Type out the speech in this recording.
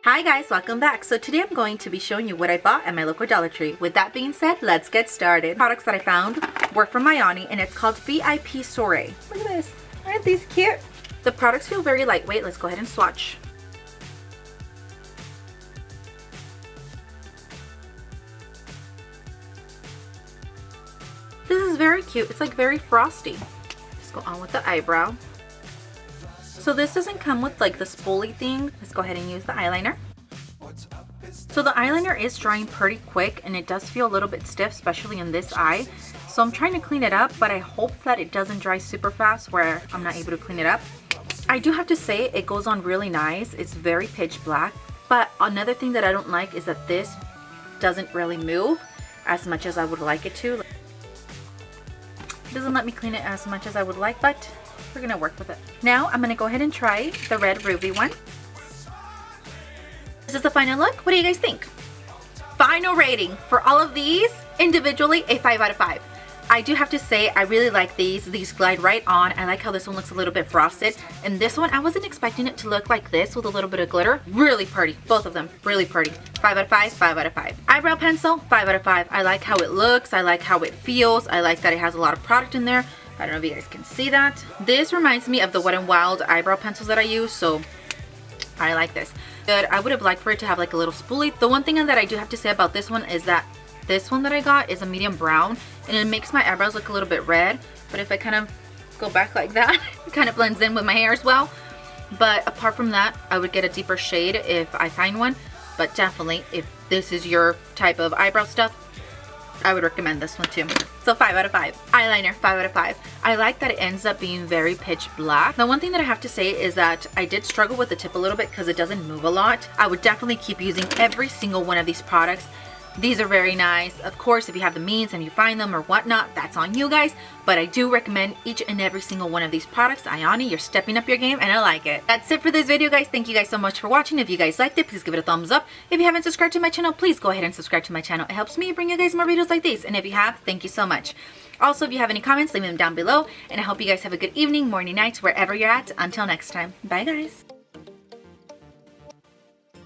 Hi guys, welcome back. So today I'm going to be showing you what I bought at my local Dollar Tree. With that being said, let's get started. Products that I found were from Ioni and it's called Ioni Soiree. Look at this. Aren't these cute? The products feel very lightweight. Let's go ahead and swatch. This is very cute. It's like very frosty. Let's go on with the eyebrow. So this doesn't come with like the spoolie thing. Let's go ahead and use the eyeliner. So the eyeliner is drying pretty quick and it does feel a little bit stiff, especially in this eye. So I'm trying to clean it up, but I hope that it doesn't dry super fast where I'm not able to clean it up. I do have to say it goes on really nice. It's very pitch black. But another thing that I don't like is that this doesn't really move as much as I would like it to. It doesn't let me clean it as much as I would like, but we're gonna work with it. Now I'm gonna go ahead and try the red ruby one. This is the final look. What do you guys think? Final rating for all of these individually, a 5 out of 5. I do have to say I really like these. These glide right on. I like how this one looks a little bit frosted. And this one, I wasn't expecting it to look like this with a little bit of glitter. Really pretty. Both of them. Really pretty. 5 out of 5, 5 out of 5. Eyebrow pencil, 5 out of 5. I like how it looks. I like how it feels. I like that it has a lot of product in there. I don't know if you guys can see that. This reminds me of the Wet n Wild eyebrow pencils that I use, so I like this. Good. I would have liked for it to have like a little spoolie. The one thing that I do have to say about this one is that this one that I got is a medium brown and it makes my eyebrows look a little bit red. But if I kind of go back like that, it kind of blends in with my hair as well. But apart from that, I would get a deeper shade if I find one. But definitely, if this is your type of eyebrow stuff, I would recommend this one too. So 5 out of 5. Eyeliner, 5 out of 5. I like that it ends up being very pitch black. Now one thing that I have to say is that I did struggle with the tip a little bit because it doesn't move a lot. I would definitely keep using every single one of these products. These are very nice. Of course, if you have the means and you find them or whatnot, that's on you guys. But I do recommend each and every single one of these products. Ioni, you're stepping up your game and I like it. That's it for this video, guys. Thank you guys so much for watching. If you guys liked it, please give it a thumbs up. If you haven't subscribed to my channel, please go ahead and subscribe to my channel. It helps me bring you guys more videos like these. And if you have, thank you so much. Also, if you have any comments, leave them down below. And I hope you guys have a good evening, morning, night, wherever you're at. Until next time. Bye, guys.